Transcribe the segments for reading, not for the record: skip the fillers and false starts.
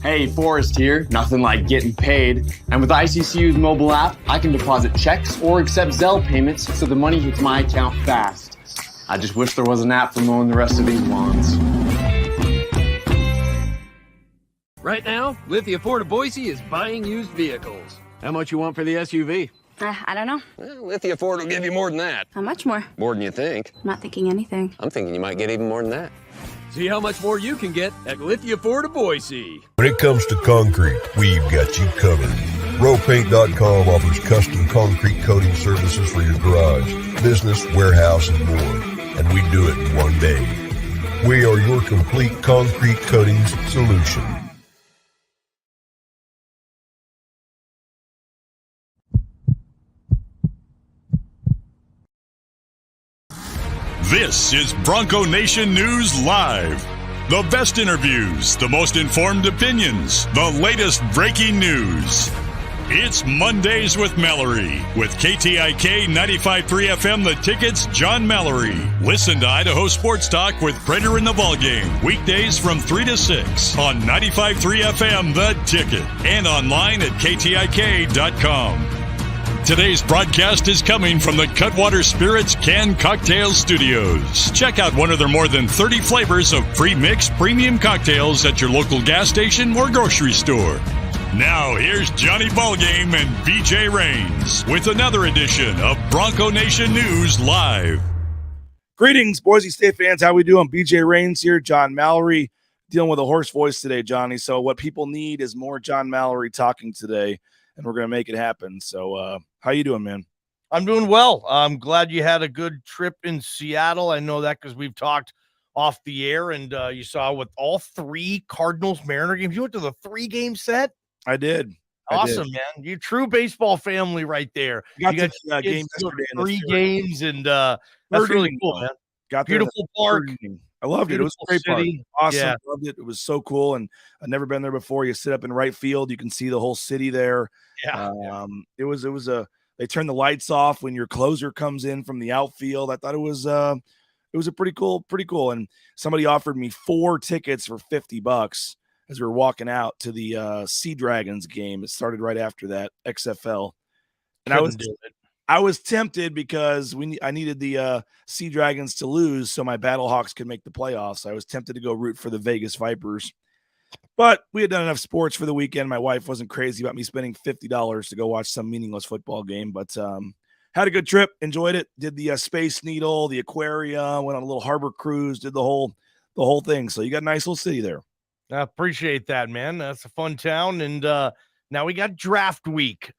Hey, Forrest here. Nothing like getting paid. And with ICCU's mobile app, I can deposit checks or accept Zelle payments so the money hits my account fast. I just wish there was an app for mowing the rest of these lawns. Right now, Lithia Ford of Boise is buying used vehicles. How much you want for the SUV? I don't know. Well, Lithia Ford will give you more than that. How much more? More than you think. I'm not thinking anything. I'm thinking you might get even more than that. See how much more you can get at Lithia Ford of Boise. When it comes to concrete, we've got you covered. Rowpaint.com offers custom concrete coating services for your garage, business, warehouse, and more. And we do it in one day. We are your complete concrete coatings solution. This is Bronco Nation News Live. The best interviews, the most informed opinions, the latest breaking news. It's Mondays with Mallory with KTIK 95.3 FM The Ticket's John Mallory. Listen to Idaho Sports Talk with Prater in the Ballgame weekdays from 3 to 6 on 95.3 FM The Ticket and online at KTIK.com. Today's broadcast is coming from the Cutwater Spirits Canned Cocktail Studios. Check out one of their more than 30 flavors of pre-mixed premium cocktails at your local gas station or grocery store. Now, here's Johnny Ballgame and BJ Rains with another edition of Bronco Nation News Live. Greetings, Boise State fans. How we doing? BJ Rains here, John Mallory, dealing with a hoarse voice today, Johnny. So what people need is more John Mallory talking today, and we're going to make it happen. So how you doing, man? I'm doing well. I'm glad you had a good trip in Seattle. I know that because we've talked off the air, and you saw with all three Cardinals-Mariner games. You went to the 3-game set? I did. Awesome, man. You're true baseball family right there. You got the game yesterday. 3 games, and that's really cool, man. Got beautiful park. I loved it. It was a great park. Awesome. Yeah. Loved it. It was so cool, and I've never been there before. You sit up in right field, you can see the whole city there. Yeah. They turn the lights off when your closer comes in from the outfield. I thought it was a pretty cool. And somebody offered me 4 tickets for $50 as we were walking out to the Sea Dragons game. It started right after that, XFL. And I was tempted because I needed the Sea Dragons to lose so my Battlehawks could make the playoffs. I was tempted to go root for the Vegas Vipers. But we had done enough sports for the weekend. My wife wasn't crazy about me spending $50 to go watch some meaningless football game. But had a good trip, enjoyed it. Did the Space Needle, the aquarium, went on a little harbor cruise, did the whole thing. So you got a nice little city there. I appreciate that, man. That's a fun town. And now we got draft week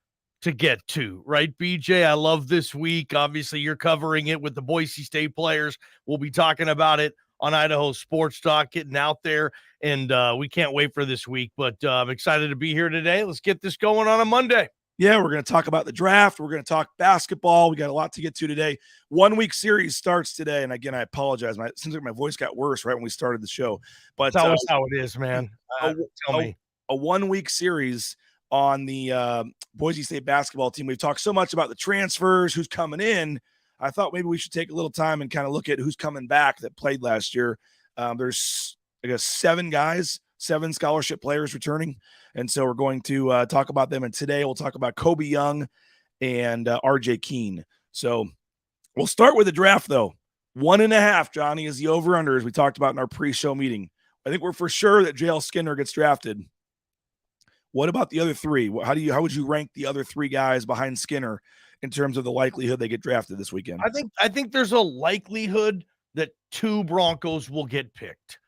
to get to, right, BJ? I love this week. Obviously, you're covering it with the Boise State players. We'll be talking about it on Idaho Sports Talk, getting out there. And we can't wait for this week. But I'm excited to be here today. Let's get this going on a Monday. Yeah, we're going to talk about the draft. We're going to talk basketball. We got a lot to get to today. 1-week series starts today. And again, I apologize. It seems like my voice got worse right when we started the show. But that's always how it is, man. Tell me. A 1-week series on the Boise State basketball team. We've talked so much about the transfers, who's coming in. I thought maybe we should take a little time and kind of look at who's coming back that played last year. There's, I guess, 7 scholarship players returning. And so we're going to talk about them. And today we'll talk about Kobe Young and RJ Keene. So we'll start with the draft, though. 1.5, Johnny, is the over-under, as we talked about in our pre-show meeting. I think we're for sure that JL Skinner gets drafted. What about the other 3? How would you rank the other 3 guys behind Skinner in terms of the likelihood they get drafted this weekend? I think there's a likelihood that 2 Broncos will get picked.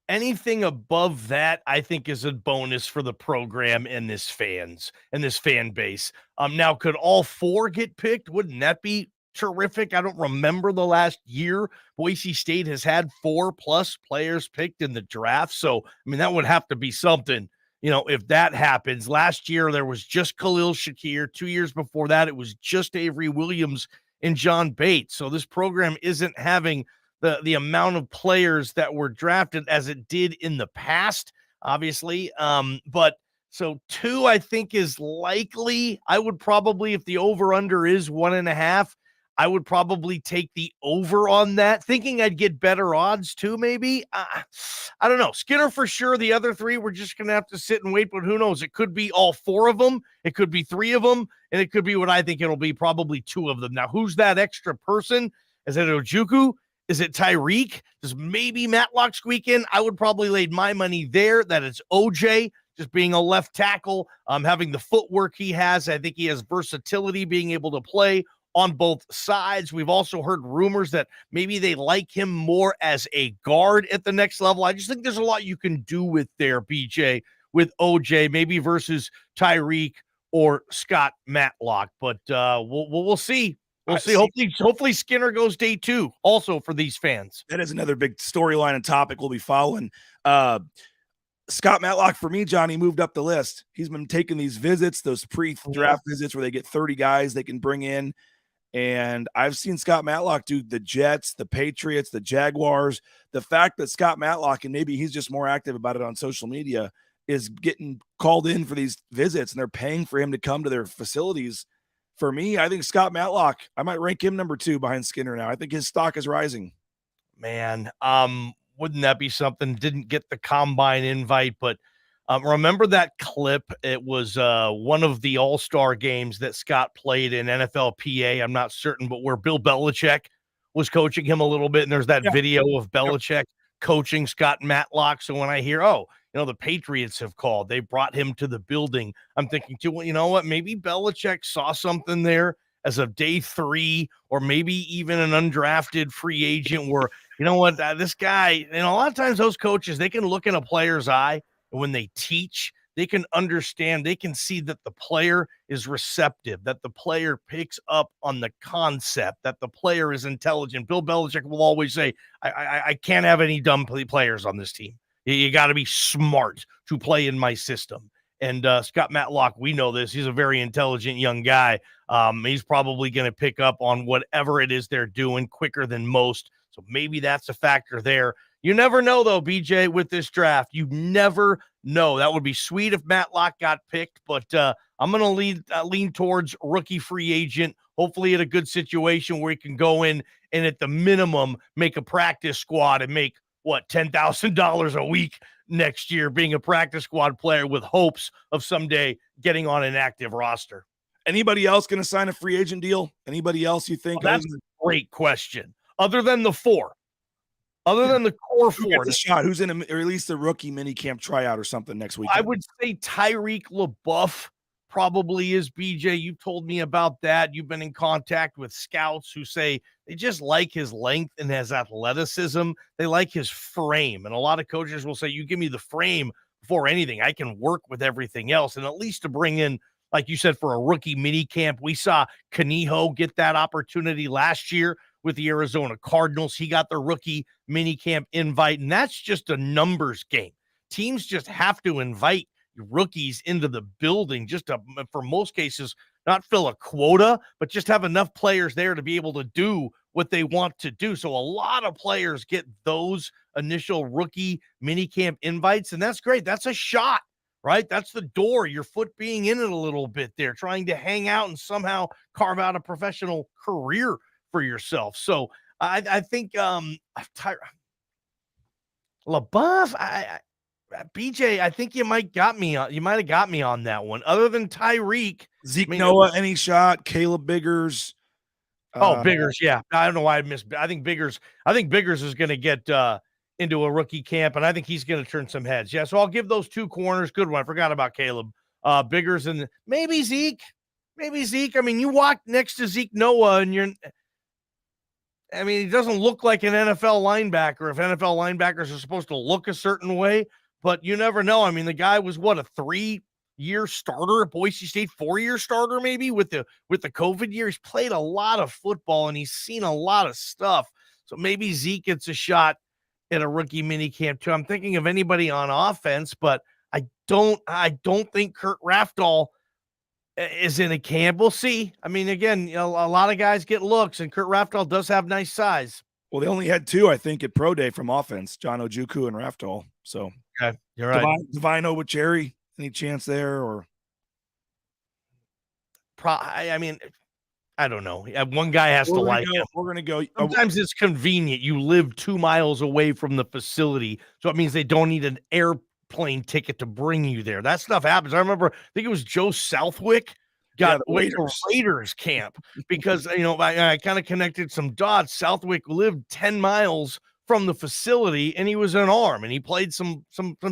Anything above that, I think, is a bonus for the program and this fan base. Now, could all 4 get picked? Wouldn't that be terrific? I don't remember the last year Boise State has had 4+ players picked in the draft. So, I mean, that would have to be something, if that happens. Last year, there was just Khalil Shakir. 2 years before that, it was just Avery Williams and John Bates. So this program isn't having the amount of players that were drafted as it did in the past, obviously. But so 2, I think, is likely. I would probably, if the over-under is 1.5, I would probably take the over on that, thinking I'd get better odds too, maybe. I don't know. Skinner for sure. The other three, we're just going to have to sit and wait, but who knows? It could be all four of them. It could be three of them, and it could be what I think it'll be, probably two of them. Now, who's that extra person? Is it Ojukwu? Is it Tyreek? Does maybe Matlock squeak in? I would probably lay my money there that it's OJ, just being a left tackle, having the footwork he has. I think he has versatility, being able to play on both sides. We've also heard rumors that maybe they like him more as a guard at the next level. I just think there's a lot you can do with there, BJ, with OJ, maybe versus Tyreek or Scott Matlock. But we'll see. We'll see. Hopefully Skinner goes day 2 also for these fans. That is another big storyline and topic we'll be following. Scott Matlock, for me, Johnny, moved up the list. He's been taking these visits, those pre-draft visits where they get 30 guys they can bring in. And I've seen Scott Matlock do the Jets, the Patriots, the Jaguars. The fact that Scott Matlock, and maybe he's just more active about it on social media, is getting called in for these visits, and they're paying for him to come to their facilities. For me, I think Scott Matlock, I might rank him number 2 behind Skinner now. I think his stock is rising. Man, wouldn't that be something? Didn't get the combine invite, but remember that clip? It was one of the all-star games that Scott played in NFLPA. I'm not certain, but where Bill Belichick was coaching him a little bit. And there's that video of Belichick coaching Scott Matlock. So when I hear, the Patriots have called, they brought him to the building, I'm thinking too, well, you know what? Maybe Belichick saw something there as of day 3, or maybe even an undrafted free agent where, you know what, this guy, a lot of times those coaches, they can look in a player's eye. And when they teach, they can understand, they can see that the player is receptive, that the player picks up on the concept, that the player is intelligent. Bill Belichick will always say, I can't have any dumb players on this team. You got to be smart to play in my system. And Scott Matlock, we know this. He's a very intelligent young guy. He's probably going to pick up on whatever it is they're doing quicker than most. So maybe that's a factor there. You never know, though, BJ, with this draft. You never know. That would be sweet if Matlock got picked, but I'm going to lean towards rookie free agent, hopefully at a good situation where he can go in and at the minimum make a practice squad and make, $10,000 a week next year being a practice squad player with hopes of someday getting on an active roster. Anybody else going to sign a free agent deal? Anybody else you think? Well, that's a great question. Other than the 4. Other than the core 4. The shot? Who's in or at least the rookie mini camp tryout or something next week? I would say Tyreek LaBeouf probably is, BJ. You told me about that. You've been in contact with scouts who say they just like his length and his athleticism. They like his frame. And a lot of coaches will say, you give me the frame before anything. I can work with everything else. And at least to bring in, like you said, for a rookie mini camp, we saw Kaniho get that opportunity last year with the Arizona Cardinals. He got the rookie mini camp invite, and that's just a numbers game. Teams just have to invite rookies into the building just to, for most cases, not fill a quota, but just have enough players there to be able to do what they want to do. So a lot of players get those initial rookie mini camp invites, and that's great. That's a shot, right? That's the door, your foot being in it a little bit there, trying to hang out and somehow carve out a professional career for yourself. So I think LaBeouf, BJ, I think you might have got me on that one. Other than Tyreek, Zeke Noah, any shot? Caleb Biggers. Biggers, yeah. I don't know why I missed. I think Biggers is going to get into a rookie camp, and I think he's going to turn some heads. Yeah, so I'll give those 2 corners. Good one. I forgot about Caleb. Biggers and maybe Zeke. I mean, you walk next to Zeke Noah, and he doesn't look like an NFL linebacker if NFL linebackers are supposed to look a certain way. But you never know. I mean, the guy was a 3-year starter at Boise State, 4-year starter maybe with the COVID year. He's played a lot of football and he's seen a lot of stuff. So maybe Zeke gets a shot at a rookie mini camp too. I'm thinking of anybody on offense, but I don't think Kurt Rafdal is in a camp. We'll see. I mean, again, a lot of guys get looks, and Kurt Rafdal does have nice size. Well, they only had 2, I think, at Pro Day from offense, John Ojukwu and Rafdal. So okay, you're right. Divine Obucheri, any chance there? Or I don't know. One guy has to like him. We're gonna go. Sometimes it's convenient. You live 2 miles away from the facility, so it means they don't need an airplane ticket to bring you there. That stuff happens. I remember, I think it was Joe Southwick got went to Raiders camp because I kind of connected some dots. Southwick lived 10 miles from the facility, and he was an arm, and he played some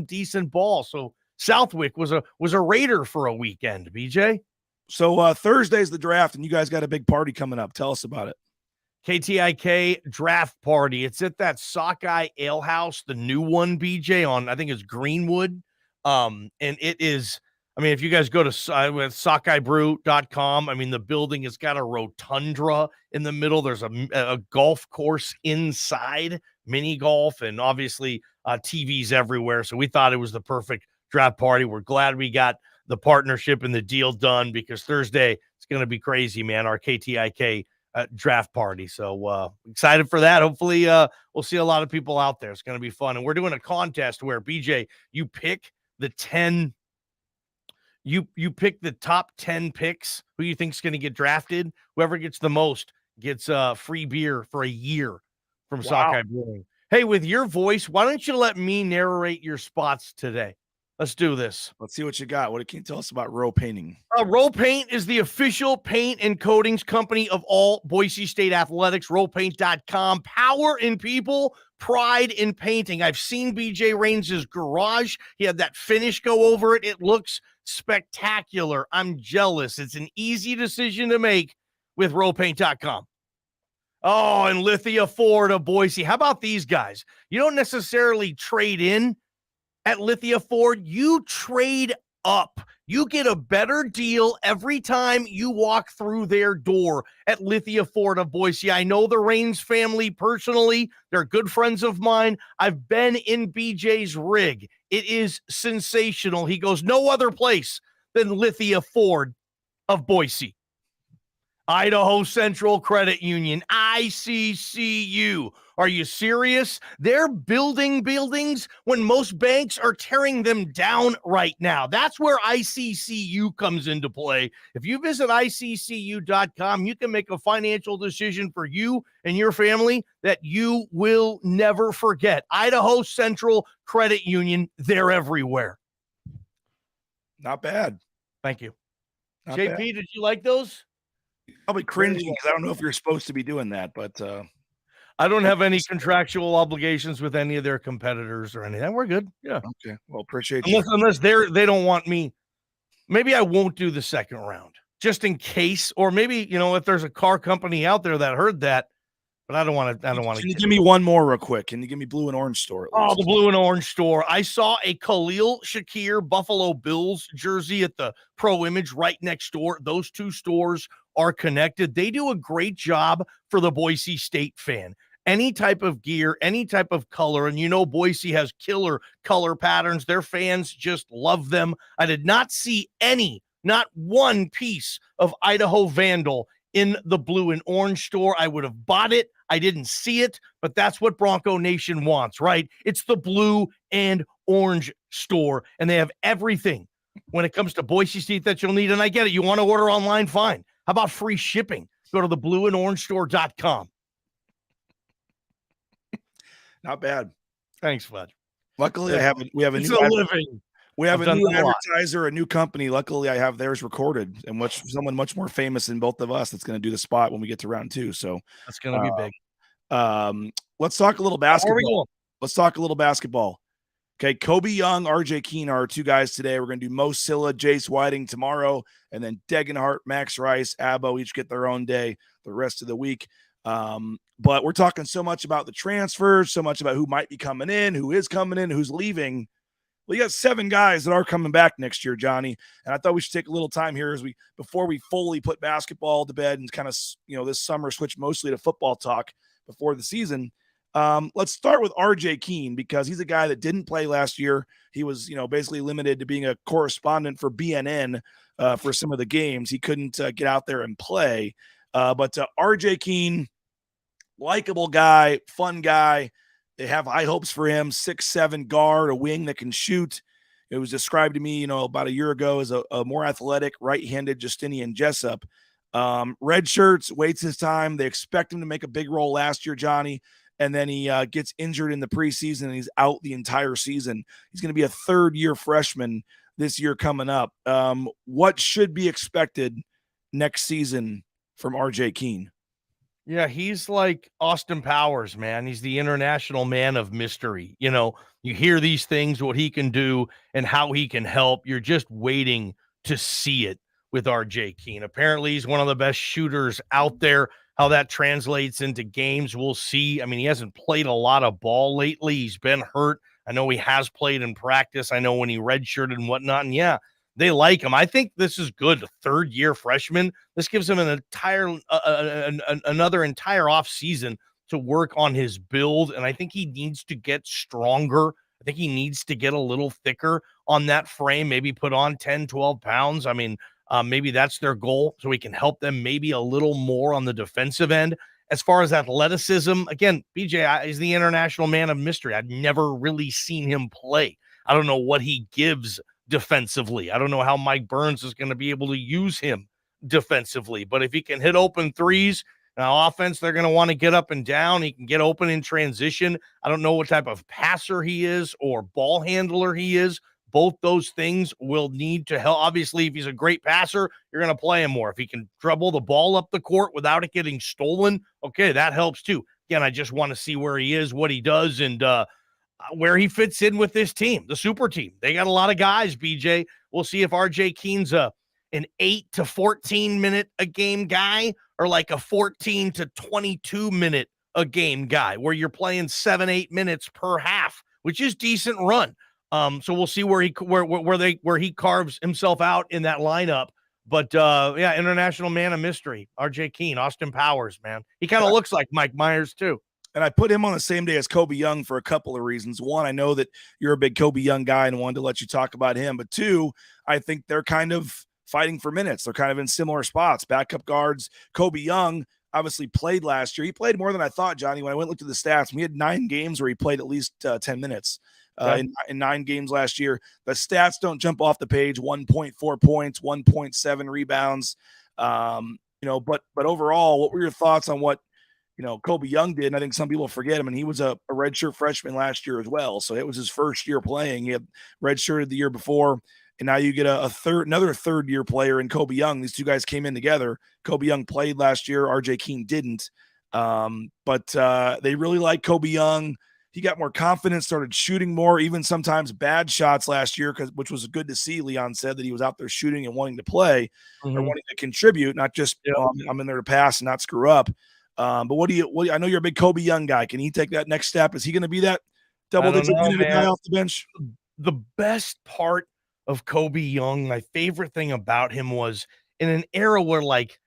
decent ball. So Southwick was a Raider for a weekend. BJ. So Thursday's the draft, and you guys got a big party coming up. Tell us about it. KTIK draft party. It's at that Sockeye Ale House, the new one, BJ, on I think it's Greenwood. And it is, I mean, if you guys go to sockeyebrew.com, I mean, the building has got a rotundra in the middle. There's a golf course inside, mini golf, and obviously TVs everywhere. So we thought it was the perfect draft party. We're glad we got the partnership and the deal done, because Thursday it's going to be crazy, man. Our KTIK draft party. So excited for that. Hopefully we'll see a lot of people out there. It's going to be fun. And we're doing a contest where, BJ, you pick the 10, you pick the top 10 picks who you think is going to get drafted. Whoever gets the most gets free beer for a year from Sockeye Brewing. Hey, with your voice, why don't you let me narrate your spots today? Let's do this. Let's see what you got. What can you tell us about Row Painting? Row Paint is the official paint and coatings company of all Boise State athletics. Rowpaint.com. Power in people, pride in painting. I've seen BJ Rains' garage. He had that finish go over it. It looks spectacular. I'm jealous. It's an easy decision to make with Rowpaint.com. Oh, and Lithia Ford of Boise. How about these guys? You don't necessarily trade in at Lithia Ford, you trade up. You get a better deal every time you walk through their door at Lithia Ford of Boise. I know the Rains family personally. They're good friends of mine. I've been in BJ's rig. It is sensational. He goes, no other place than Lithia Ford of Boise. Idaho Central Credit Union, ICCU. Are you serious? They're building buildings when most banks are tearing them down right now. That's where ICCU comes into play. If you visit ICCU.com, you can make a financial decision for you and your family that you will never forget. Idaho Central Credit Union, they're everywhere. Not bad. Thank you. Not JP, bad. did you like those? Probably cringing because I don't know if you're supposed to be doing that, but I don't have any contractual obligations with any of their competitors or anything. We're good. Yeah. Okay. Well, appreciate you. Unless they don't want me. Maybe I won't do the second round just in case, or maybe, if there's a car company out there that heard that, but I don't want to. Can you give me one more real quick? Can you give me Blue and Orange Store? Oh, the Blue and Orange Store. I saw a Khalil Shakir Buffalo Bills jersey at the Pro Image right next door. Those two stores are connected. They do a great job for the Boise State fan. Any type of gear, any type of color, and Boise has killer color patterns. Their fans just love them. I did not see not one piece of Idaho Vandal in the Blue and Orange Store. I would have bought it. I didn't see it, but that's what Bronco Nation wants, right? It's the Blue and Orange Store, and they have everything when it comes to Boise State that you'll need. And I get it. You want to order online? Fine. How about free shipping? Go to the blueandorangestore.com. Not bad. Thanks, Fudge. Luckily, we have a new advertiser, a new company. Luckily, I have theirs recorded, and someone much more famous than both of us that's going to do the spot when we get to round 2. So that's going to be big. Let's talk a little basketball. Okay, Kobe Young, RJ Keene are our two guys today. We're going to do Mo Silla, Jace Whiting tomorrow, and then Degenhart, Max Rice, Abbo each get their own day the rest of the week. But we're talking so much about the transfers, so much about who might be coming in, who is coming in, who's leaving. Well, you got 7 guys that are coming back next year, Johnny. And I thought we should take a little time here before we fully put basketball to bed and kind of, this summer switch mostly to football talk before the season. Let's start with RJ Keene, because he's a guy that didn't play last year. He was, basically limited to being a correspondent for BNN for some of the games. He couldn't get out there and play. But RJ Keene, likable guy, fun guy. They have high hopes for him. 6'7" guard, a wing that can shoot. It was described to me, about a year ago as a more athletic right-handed Justinian Jessup. Red shirts, waits his time. They expect him to make a big role last year, Johnny, and then he gets injured in the preseason and he's out the entire season. He's going to be a third-year freshman this year coming up. What should be expected next season from RJ Keene? Yeah, he's like Austin Powers, man. He's the international man of mystery. You know, you hear these things, what he can do and how he can help. You're just waiting to see it with RJ Keene. Apparently, he's one of the best shooters out there. How that translates into games, we'll see. I mean, he hasn't played a lot of ball lately. He's been hurt. I know he has played in practice. I know when he redshirted and whatnot. And yeah, they like him. I think this is good. A third-year freshman. This gives him an another entire off season to work on his build, and I think he needs to get stronger. I think he needs to get a little thicker on that frame, maybe put on 10, 12 pounds. I mean, maybe that's their goal, so we can help them maybe a little more on the defensive end. As far as athleticism, again, BJ is the international man of mystery. I've never really seen him play. I don't know what he gives defensively. I don't know how Mike Burns is going to be able to use him defensively, but if he can hit open threes, now offense, they're going to want to get up and down. He can get open in transition. I don't know what type of passer he is or ball handler he is. Both those things will need to help. Obviously, if he's a great passer, you're going to play him more. If he can dribble the ball up the court without it getting stolen, okay, that helps too. Again, I just want to see where he is, what he does, and where he fits in with this team, the super team. They got a lot of guys, BJ. We'll see if RJ Keene's an 8 to 14 minute a game guy or like a 14 to 22 minute a game guy where you're playing 7-8 minutes per half, which is decent run. So we'll see where he carves himself out in that lineup. But yeah, international man of mystery, RJ Keene, Austin Powers, man. He kind of looks like Mike Myers too. And I put him on the same day as Kobe Young for a couple of reasons. One, I know that you're a big Kobe Young guy and wanted to let you talk about him. But two, I think they're kind of fighting for minutes. They're kind of in similar spots. Backup guards. Kobe Young obviously played last year. He played more than I thought, Johnny. When I went and looked at the stats, we had 9 games where he played at least 10 minutes in 9 games last year. The stats don't jump off the page. 1.4 points, 1.7 rebounds. But overall, what were your thoughts on what Kobe Young did? And I think some people forget him. And he was a redshirt freshman last year as well. So it was his first year playing. He had redshirted the year before. And now you get another third-year player in Kobe Young. These two guys came in together. Kobe Young played last year. RJ Keene didn't. But they really like Kobe Young. He got more confidence, started shooting more, even sometimes bad shots last year, which was good to see. Leon said that he was out there shooting and wanting to play or wanting to contribute, not just I'm in there to pass and not screw up. But I know you're a big Kobe Young guy. Can he take that next step? Is he going to be that double-digit guy off the bench? The best part of Kobe Young, my favorite thing about him was in an era where it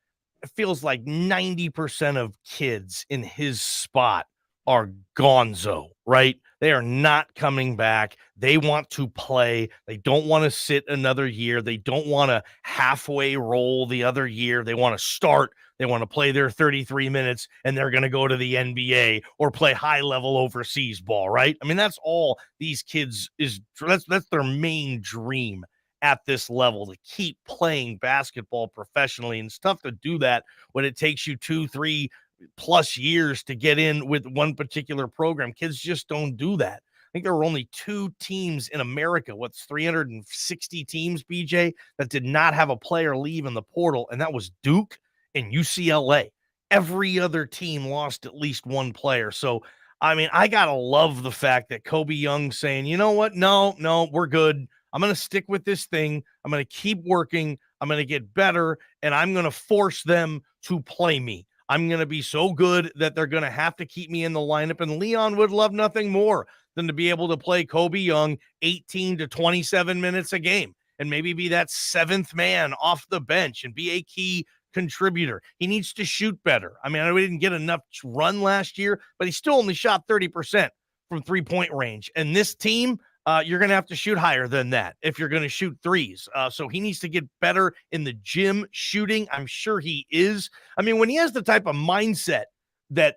feels like 90% of kids in his spot are gonzo, right? They are not coming back. They want to play. They don't want to sit another year. They don't want to halfway roll the other year. They want to start. They want to play their 33 minutes and they're going to go to the NBA or play high level overseas ball, right? I mean, that's all these kids that's their main dream at this level, to keep playing basketball professionally. And it's tough to do that when it takes you 2-3 plus years to get in with one particular program. Kids just don't do that. I think there were only 2 teams in America, 360 teams, BJ, that did not have a player leave in the portal, and that was Duke and UCLA. Every other team lost at least one player. So, I mean, I got to love the fact that Kobe Young saying, you know what? No, we're good. I'm going to stick with this thing. I'm going to keep working. I'm going to get better, and I'm going to force them to play me. I'm going to be so good that they're going to have to keep me in the lineup. And Leon would love nothing more than to be able to play Kobe Young 18 to 27 minutes a game and maybe be that 7th man off the bench and be a key contributor. He needs to shoot better. I mean, I know he didn't get enough run last year, but he still only shot 30% from 3-point range. And this team, you're going to have to shoot higher than that if you're going to shoot threes. So he needs to get better in the gym shooting. I'm sure he is. I mean, when he has the type of mindset that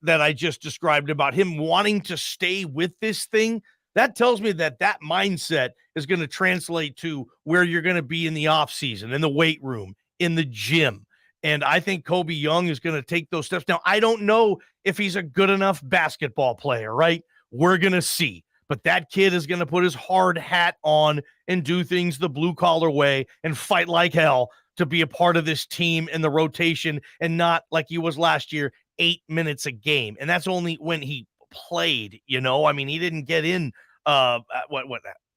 I just described about him wanting to stay with this thing, that tells me that mindset is going to translate to where you're going to be in the off season, in the weight room, in the gym. And I think Kobe Young is going to take those steps. Now, I don't know if he's a good enough basketball player, right? We're going to see. But that kid is going to put his hard hat on and do things the blue-collar way and fight like hell to be a part of this team in the rotation and not like he was last year, 8 minutes a game. And that's only when he played, you know? I mean, he didn't get in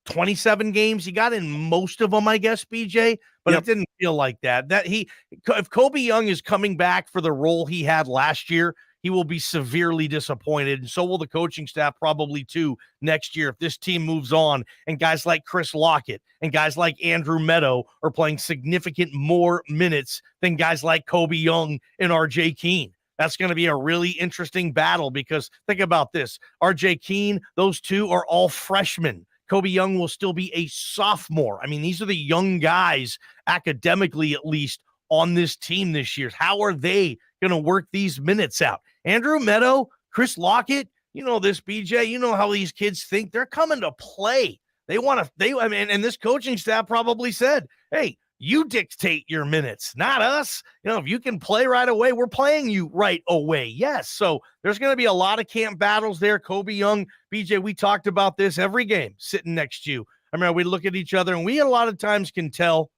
27 games. He got in most of them, I guess, BJ, but It didn't feel like that. If Kobe Young is coming back for the role he had last year, he will be severely disappointed, and so will the coaching staff probably too next year if this team moves on and guys like Chris Lockett and guys like Andrew Meadow are playing significant more minutes than guys like Kobe Young and RJ Keene. That's going to be a really interesting battle because think about this. RJ Keene, those two are all freshmen. Kobe Young will still be a sophomore. I mean, these are the young guys, academically at least, on this team this year. How are they going to work these minutes out? Andrew Meadow, Chris Lockett, you know this, BJ. You know how these kids think. They're coming to play. And this coaching staff probably said, hey, you dictate your minutes, not us. You know, if you can play right away, we're playing you right away. Yes. So there's going to be a lot of camp battles there. Kobe Young, BJ, we talked about this every game sitting next to you. I mean, we look at each other and we a lot of times can tell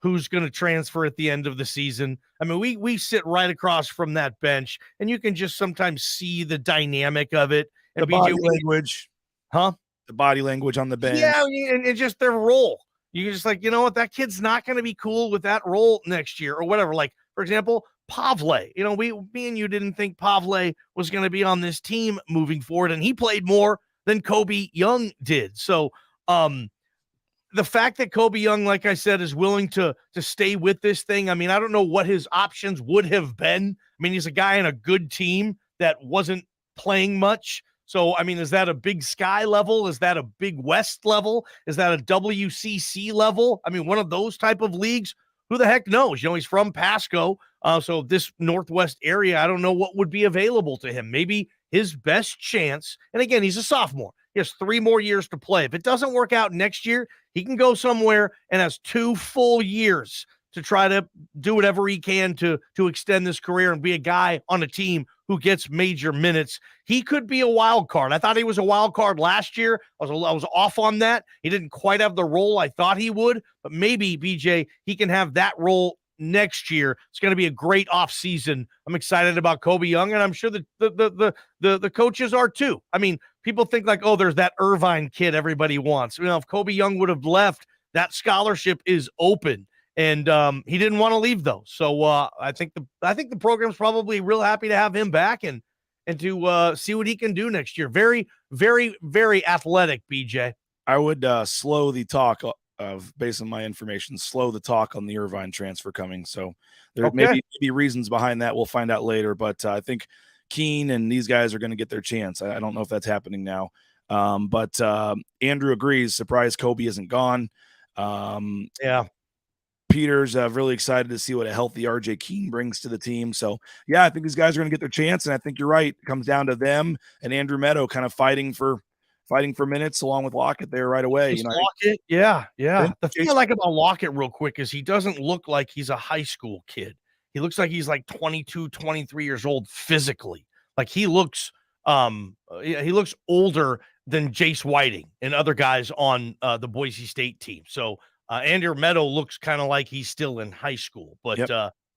who's going to transfer at the end of the season. I mean, we sit right across from that bench and you can just sometimes see the dynamic of it. And the body language. Huh? The body language on the bench. Yeah, and just their role. You're just like, you know what, that kid's not going to be cool with that role next year or whatever. Like, for example, Pavle. You know, me and you didn't think Pavle was going to be on this team moving forward, and he played more than Kobe Young did. So, the fact that Kobe Young, like I said, is willing to stay with this thing, I mean, I don't know what his options would have been. I mean, he's a guy in a good team that wasn't playing much. So, I mean, is that a Big Sky level? Is that a Big West level? Is that a WCC level? I mean, one of those type of leagues, who the heck knows? You know, he's from Pasco. So this Northwest area, I don't know what would be available to him. Maybe his best chance, and again, he's a sophomore. He has 3 more years to play. If it doesn't work out next year, he can go somewhere and has 2 full years to try to do whatever he can to extend this career and be a guy on a team who gets major minutes. He could be a wild card. I thought he was a wild card last year. I was off on that. He didn't quite have the role I thought he would, but maybe, BJ, he can have that role next year. It's going to be a great offseason. I'm excited about Kobe Young, and I'm sure that the coaches are too. I mean, people think like, oh, there's that Irvine kid everybody wants. You know, if Kobe Young would have left, that scholarship is open. And he didn't want to leave though. So I think the program's probably real happy to have him back and to see what he can do next year. Very, very, very athletic, BJ. I would slow the talk based on my information, slow the talk on the Irvine transfer coming. So there may be reasons behind that. We'll find out later. But I think Keene and these guys are going to get their chance. I don't know if that's happening now. But Andrew agrees. Surprised Kobe isn't gone. Yeah. Peter's really excited to see what a healthy RJ Keene brings to the team. So, yeah, I think these guys are going to get their chance, and I think you're right. It comes down to them and Andrew Meadow kind of fighting for minutes along with Lockett there right away. You know, Lockett, yeah. The thing I like about Lockett real quick is he doesn't look like he's a high school kid. He looks like he's like 22, 23 years old physically. Like he looks older than Jace Whiting and other guys on the Boise State team. So, Andrew Meadow looks kind of like he's still in high school, but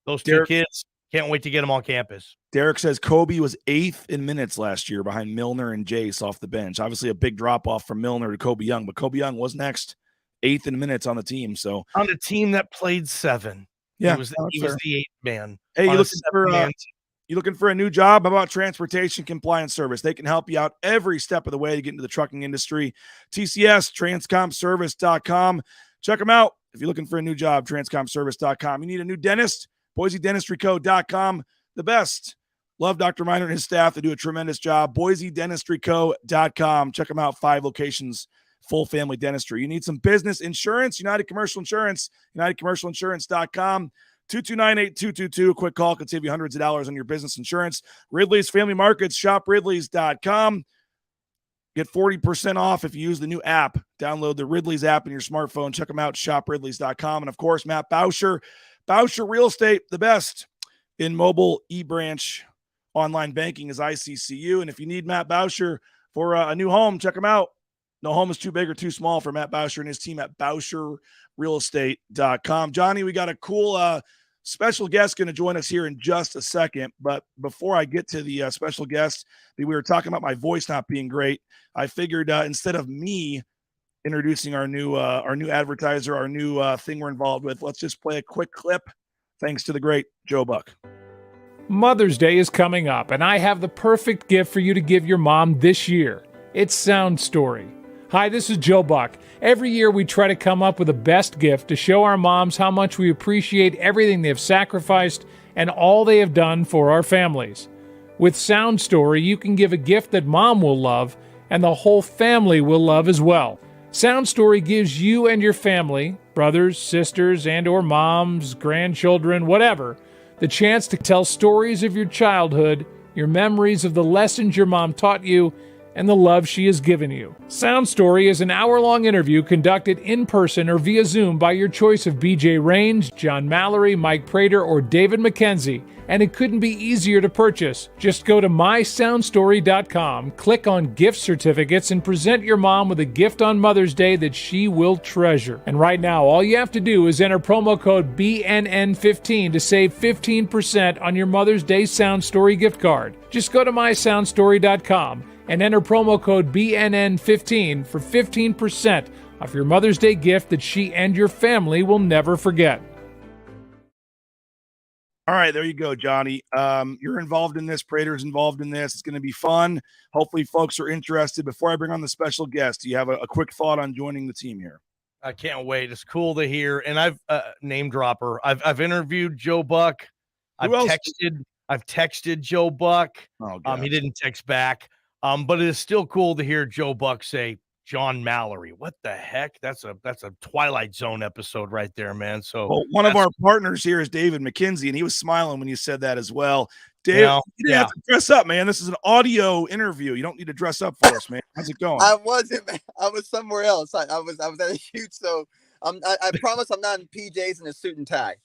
those two kids, can't wait to get them on campus. Derek says Kobe was 8th in minutes last year behind Milner and Jace off the bench. Obviously a big drop-off from Milner to Kobe Young, but Kobe Young was next, 8th in minutes on the team. So on a team that played 7. Yeah, he was the 8th man. Hey, you looking for a new job? How about Transportation Compliance Service? They can help you out every step of the way to get into the trucking industry. TCS, transcomservice.com. Check them out. If you're looking for a new job, transcomservice.com. You need a new dentist, BoiseDentistryCo.com. The best. Love Dr. Miner and his staff. They do a tremendous job. BoiseDentistryCo.com. Check them out. 5 locations, full family dentistry. You need some business insurance, United Commercial Insurance, UnitedCommercialInsurance.com. 229-8222. A quick call could save you hundreds of dollars on your business insurance. Ridley's Family Markets, ShopRidleys.com. Get 40% off if you use the new app. Download the Ridley's app in your smartphone. Check them out, shopridleys.com. And, of course, Matt Bauscher, Bauscher Real Estate, the best. in mobile eBranch online banking is ICCU. And if you need Matt Bauscher for a new home, check him out. No home is too big or too small for Matt Bauscher and his team at BauscherRealEstate.com. Johnny, we got a cool special guest going to join us here in just a second. But before I get to the special guest, we were talking about my voice not being great. I figured instead of me introducing our new advertiser, our new thing we're involved with, let's just play a quick clip. Thanks to the great Joe Buck. Mother's Day is coming up, and I have the perfect gift for you to give your mom this year. It's Sound Story. Hi, this is Joe Buck. Every year we try to come up with the best gift to show our moms how much we appreciate everything they've sacrificed and all they have done for our families. With Sound Story, you can give a gift that mom will love and the whole family will love as well. Sound Story gives you and your family, brothers, sisters, and or moms, grandchildren, whatever, the chance to tell stories of your childhood, your memories of the lessons your mom taught you, and the love she has given you. Sound Story is an hour-long interview conducted in person or via Zoom by your choice of BJ Rains, John Mallory, Mike Prater, or David McKenzie, and it couldn't be easier to purchase. Just go to mysoundstory.com, click on gift certificates, and present your mom with a gift on Mother's Day that she will treasure. And right now, all you have to do is enter promo code BNN15 to save 15% on your Mother's Day Sound Story gift card. Just go to mysoundstory.com and enter promo code BNN15 for 15% off your Mother's Day gift that she and your family will never forget. All right, there you go, Johnny. You're involved in this. Prater's involved in this. It's going to be fun. Hopefully folks are interested. Before I bring on the special guest, do you have a quick thought on joining the team here? I can't wait. It's cool to hear. And I've name dropper. I've interviewed Joe Buck. I've texted Joe Buck. Oh, God. He didn't text back. But it is still cool to hear Joe Buck say John Mallory. What the heck? That's a Twilight Zone episode right there, man. So one of our partners here is David McKenzie, and he was smiling when you said that as well. Dave, you didn't have to dress up, man. This is an audio interview. You don't need to dress up for us, man. How's it going? I wasn't, man. I was somewhere else. I was at a shoot, so I promise I'm not in PJs and a suit and tie.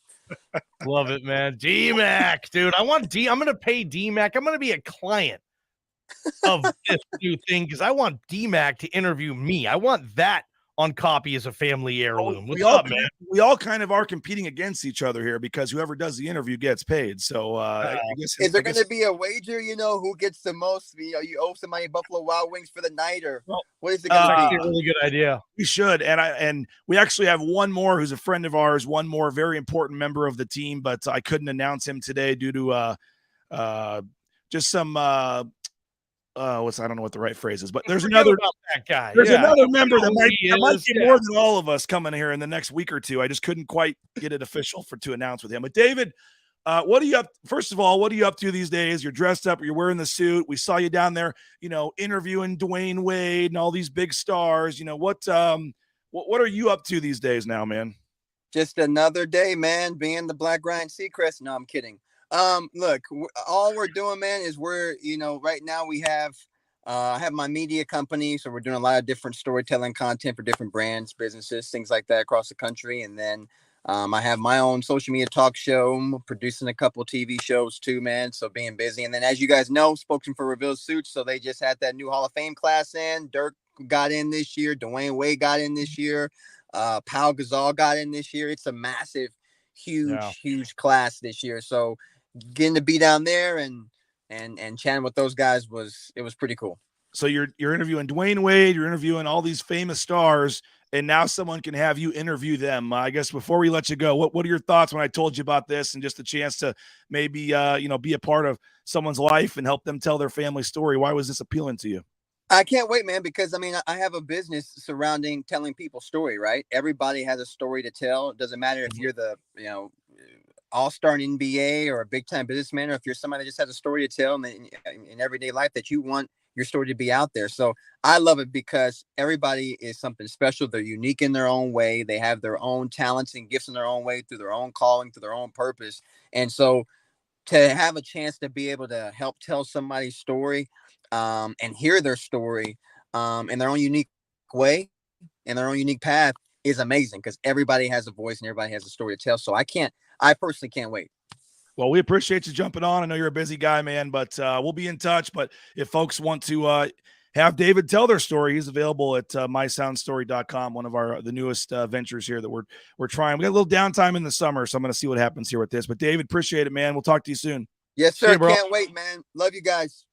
Love it, man. D-Mac, dude. I'm going to pay D-Mac. I'm going to be a client of this new thing because I want D-Mac to interview me. I want that on copy as a family heirloom. What's up, man? We all kind of are competing against each other here because whoever does the interview gets paid. So I guess is there going to be a wager? Who gets the most? You owe somebody Buffalo Wild Wings for the night, or what is it going to be? A really good idea. We should, and we actually have one more who's a friend of ours. One more very important member of the team, but I couldn't announce him today due to just some. I don't know what the right phrase is, but there's another that guy. There's another member that might get more than all of us coming here in the next week or two. I just couldn't quite get it official to announce with him. But David, what are you up? First of all, what are you up to these days? You're dressed up. You're wearing the suit. We saw you down there, interviewing Dwayne Wade and all these big stars. What are you up to these days now, man? Just another day, man. Being the Black Ryan Seacrest. No, I'm kidding. Look, all we're doing, man, is right now we have, I have my media company. So we're doing a lot of different storytelling content for different brands, businesses, things like that across the country. And then, I have my own social media talk show. I'm producing a couple TV shows too, man. So being busy. And then, as you guys know, spokesman for Reveal Suits. So they just had that new Hall of Fame class in. Dirk got in this year. Dwayne Wade got in this year. Pau Gasol got in this year. It's a massive, huge class this year. So getting to be down there and chatting with those guys was pretty cool. So you're interviewing Dwayne Wade, you're interviewing all these famous stars, and now someone can have you interview them. I guess before we let you go, what are your thoughts when I told you about this and just a chance to maybe be a part of someone's life and help them tell their family story? Why was this appealing to you? I can't wait, man, because I have a business surrounding telling people's story, right? Everybody has a story to tell. It doesn't matter if you're the all-star in NBA or a big-time businessman, or if you're somebody that just has a story to tell in everyday life that you want your story to be out there. So I love it because everybody is something special. They're unique in their own way. They have their own talents and gifts in their own way, through their own calling, through their own purpose. And so to have a chance to be able to help tell somebody's story and hear their story in their own unique way, in their own unique path, is amazing because everybody has a voice and everybody has a story to tell. So I personally can't wait. Well, we appreciate you jumping on. I know you're a busy guy, man, but we'll be in touch. But if folks want to have David tell their story, he's available at mysoundstory.com, one of the newest ventures here that we're trying. We got a little downtime in the summer, so I'm going to see what happens here with this. But David, appreciate it, man. We'll talk to you soon. Yes, See sir. you, bro. Can't wait, man. Love you guys.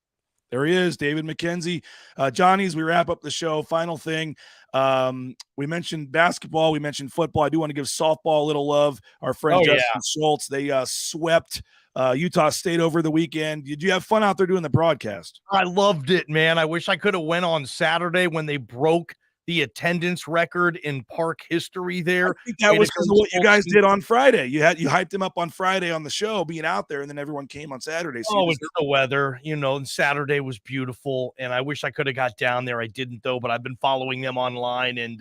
There he is, David McKenzie. Johnny, as we wrap up the show, final thing. We mentioned basketball. We mentioned football. I do want to give softball a little love. Our friend Justin Schultz, they swept Utah State over the weekend. Did you have fun out there doing the broadcast? I loved it, man. I wish I could have went on Saturday when they broke the attendance record in park history there. I think that was because of what you guys did on Friday. You hyped him up on Friday on the show, being out there, and then everyone came on Saturday. So it's the weather, and Saturday was beautiful, and I wish I could have got down there. I didn't, though, but I've been following them online, and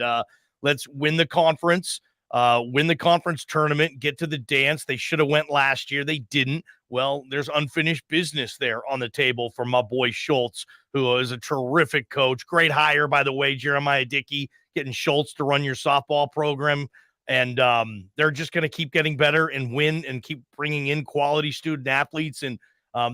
let's win the conference tournament, get to the dance. They should have went last year. They didn't. Well, there's unfinished business there on the table for my boy Schultz, who is a terrific coach. Great hire, by the way, Jeremiah Dickey, getting Schultz to run your softball program. And they're just going to keep getting better and win and keep bringing in quality student athletes. And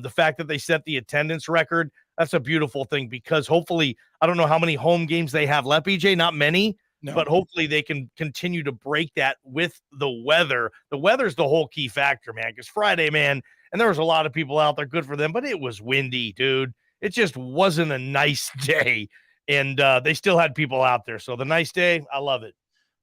the fact that they set the attendance record, that's a beautiful thing, because hopefully, I don't know how many home games they have left, BJ, not many. No. But hopefully they can continue to break that with the weather. The weather's the whole key factor, man, because Friday, man, and there was a lot of people out there, good for them, but it was windy, dude. It just wasn't a nice day, and they still had people out there. So the nice day, I love it.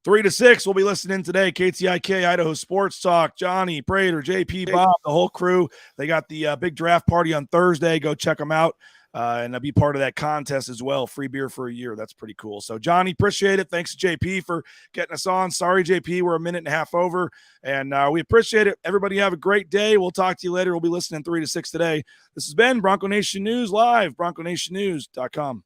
3 to 6, we'll be listening today. KTIK, Idaho Sports Talk, Johnny, Prater, JP, Bob, the whole crew. They got the big draft party on Thursday. Go check them out. And I'll be part of that contest as well. Free beer for a year. That's pretty cool. So, Johnny, appreciate it. Thanks to JP for getting us on. Sorry, JP, we're a minute and a half over. And we appreciate it. Everybody have a great day. We'll talk to you later. We'll be listening 3 to 6 today. This has been Bronco Nation News Live, bronconationnews.com.